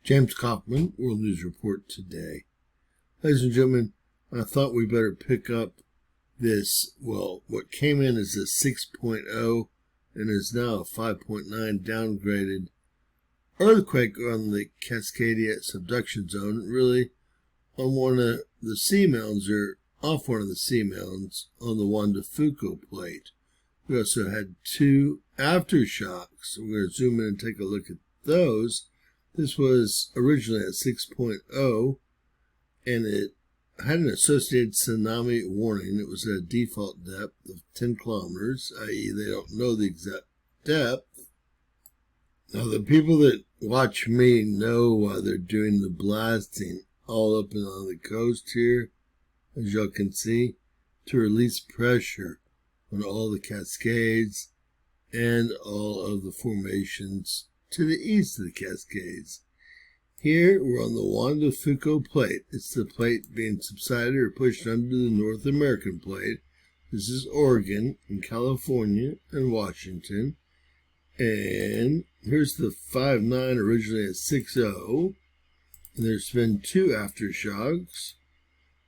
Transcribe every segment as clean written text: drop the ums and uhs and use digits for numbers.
James Kaufman, World News Report today. Ladies and gentlemen, I thought we better pick up this, what came in as a 6.0 and is now a 5.9 downgraded earthquake on the Cascadia subduction zone, really on one of the seamounts or off one of the seamounts on the Juan de Fuca plate. We also had two aftershocks. We're going to zoom in and take a look at those. This was originally at 6.0 and it had an associated tsunami warning. It was at a default depth of 10 kilometers, i.e. they don't know the exact depth. Now the people that watch me know why they're doing the blasting all up and on the coast here, as y'all can see, to release pressure on all the Cascades and all of the formations to the east of the Cascades. Here we're on the Juan de Fuca plate. It's the plate being subsided or pushed under the North American plate. This is Oregon and California and Washington. And here's the 5.9 originally at 6.0. And there's been two aftershocks.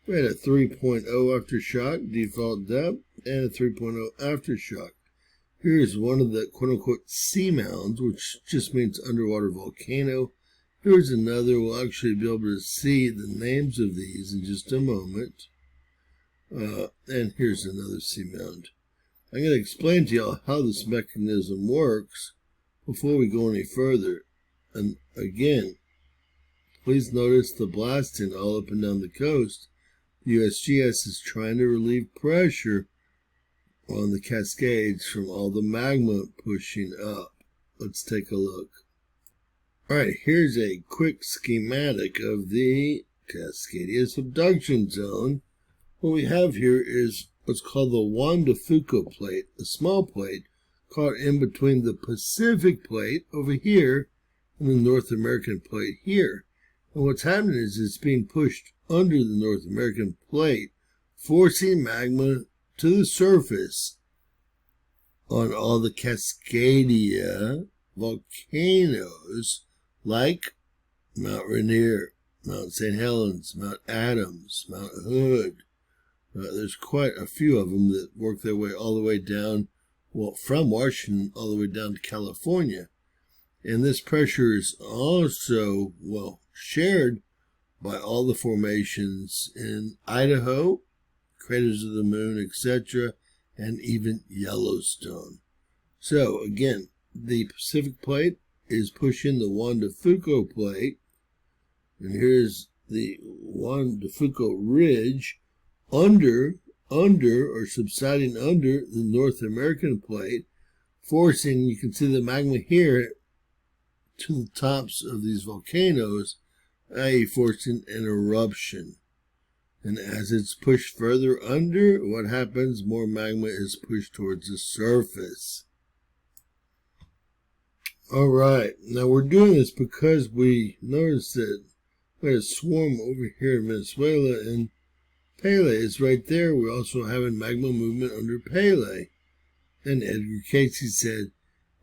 We had a 3.0 aftershock, default depth, and a 3.0 aftershock. Here's one of the quote-unquote seamounts, which just means underwater volcano. Here's another. We'll actually be able to see the names of these in just a moment. And here's another seamount. I'm going to explain to y'all how this mechanism works before we go any further. And again, please notice the blasting all up and down the coast. The USGS is trying to relieve pressure on the Cascades from all the magma pushing up. Let's take a look. Alright, here's a quick schematic of the Cascadia subduction zone. What we have here is what's called the Juan de Fuca plate, a small plate caught in between the Pacific plate over here and the North American plate here. And what's happening is it's being pushed under the North American plate, forcing magma to the surface on all the Cascadia volcanoes like Mount Rainier, Mount St. Helens, Mount Adams, Mount Hood. There's quite a few of them that work their way all the way down, from Washington all the way down to California. And this pressure is also, shared by all the formations in Idaho, Craters of the Moon, etc., and even Yellowstone. So, again, the Pacific plate is pushing the Juan de Fuca plate, and here's the Juan de Fuca ridge under or subsiding under the North American plate, forcing, you can see the magma here, to the tops of these volcanoes, i.e. forcing an eruption. And as it's pushed further under, what happens? More magma is pushed towards the surface. Alright, now we're doing this because we noticed that we had a swarm over here in Venezuela, and Pele is right there. We're also having magma movement under Pele. And Edgar Casey said,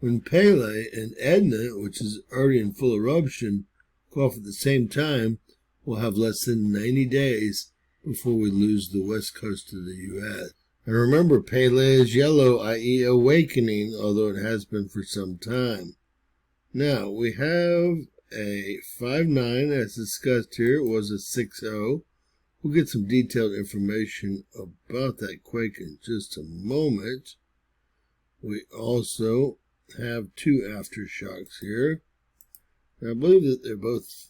when Pele and Edna, which is already in full eruption, go off at the same time, we'll have less than 90 days before we lose the west coast of the U.S. And remember, Pele is yellow, i.e. awakening, although it has been for some time. Now, we have a 5.9, as discussed here. It was a 6.0. We'll get some detailed information about that quake in just a moment. We also have two aftershocks here. Now, I believe that they're both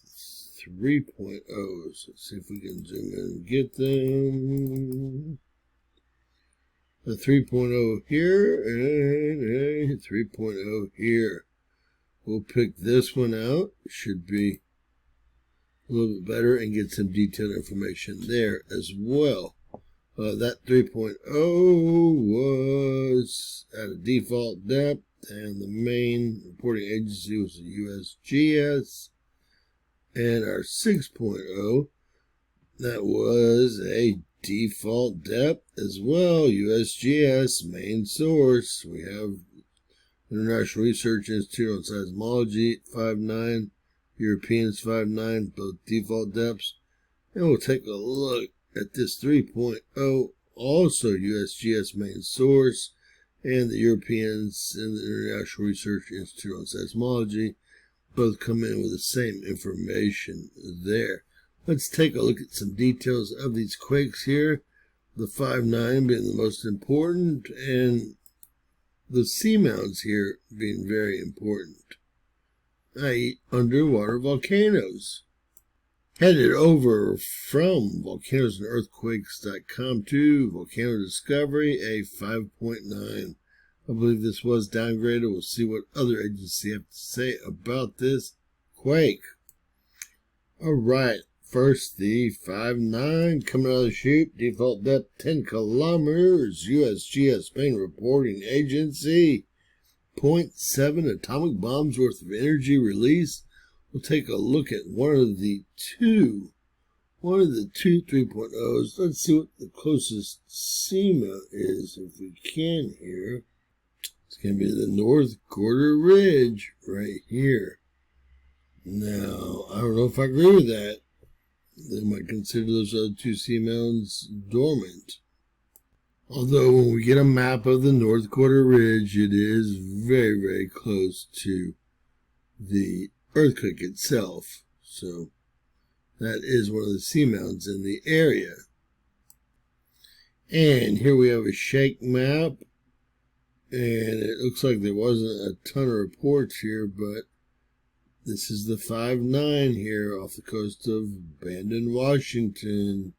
3.0s. Let's see if we can zoom in and get them. A 3.0 here and a 3.0 here. We'll pick this one out. It should be a little bit better and get some detailed information there as well. That 3.0 was at a default depth, and the main reporting agency was the USGS. And our 6.0, that was a default depth as well, USGS, main source. We have International Research Institute on Seismology, 5.9, Europeans 5.9, both default depths. And we'll take a look at this 3.0, also USGS main source, and the Europeans and the International Research Institute on Seismology both come in with the same information there. Let's take a look at some details of these quakes here. The 5.9 being the most important, and the seamounts here being very important, i.e. underwater volcanoes. Headed over from volcanoesанdearthquakes.com to Volcano Discovery, a 5.9. I believe this was downgraded. We'll see what other agencies have to say about this quake. All right, first the 5.9 coming out of the chute, default depth 10 kilometers, USGS main reporting agency, 0.7 atomic bombs worth of energy release. We'll take a look at one of the two 3.0s. Let's see what the closest seamount is, if we can here. It's going to be the North Quarter Ridge right here. Now, I don't know if I agree with that. They might consider those other two seamounts dormant. Although when we get a map of the North Quarter Ridge, it is very, very close to the earthquake itself. So that is one of the seamounts in the area. And here we have a shake map. And it looks like there wasn't a ton of reports here, but this is the 5.9 here off the coast of Bandon, Washington.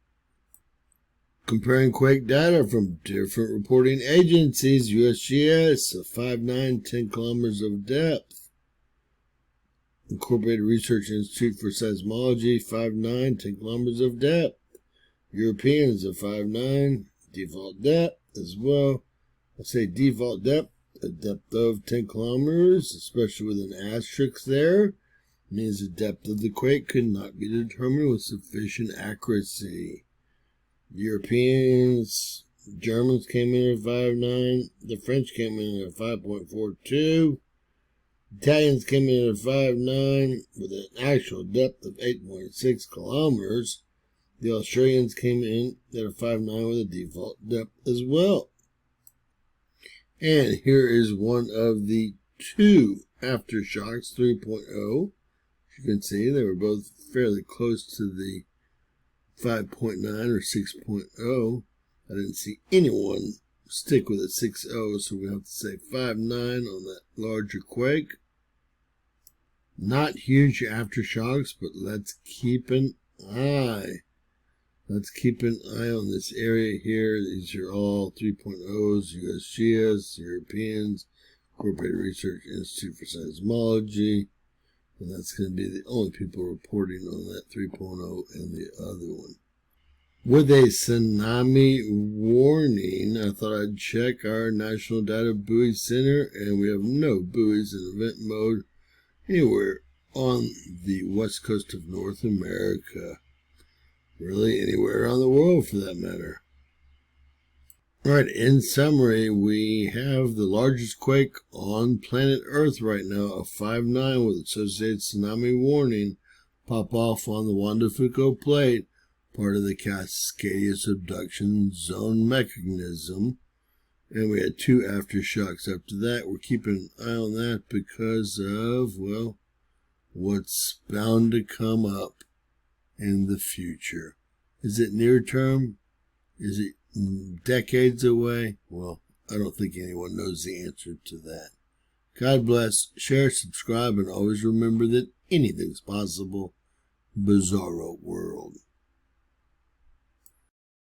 Comparing quake data from different reporting agencies, USGS, a 5.9, 10 kilometers of depth. Incorporated Research Institute for Seismology, 5.9, 10 kilometers of depth. Europeans, a 5.9, default depth as well. I say default depth, a depth of 10 kilometers, especially with an asterisk there, means the depth of the quake could not be determined with sufficient accuracy. Europeans, Germans came in at 5.9, the French came in at 5.42, Italians came in at 5.9 with an actual depth of 8.6 kilometers. The Australians came in at a 5.9 with a default depth as well. And here is one of the two aftershocks, 3.0. As you can see, they were both fairly close to the 5.9 or 6.0. I didn't see anyone stick with a 6.0, so we have to say 5.9 on that larger quake. Not huge aftershocks, but let's keep an eye. Let's keep an eye on this area here. These are all 3.0s, USGS, Europeans, Incorporated Research Institute for Seismology. And that's going to be the only people reporting on that 3.0 and the other one. With a tsunami warning, I thought I'd check our National Data Buoy Center, and we have no buoys in event mode anywhere on the west coast of North America. Really anywhere around the world for that matter. Alright, in summary, we have the largest quake on planet Earth right now, a 5.9 with associated tsunami warning, pop off on the Juan de Fuca plate, part of the Cascadia subduction zone mechanism. And we had two aftershocks after that. We're keeping an eye on that because of, well, what's bound to come up in the future. Is it near term? Is it decades away? Well, I don't think anyone knows the answer to that. God bless, share, subscribe, and always remember that anything's possible. Bizarro world.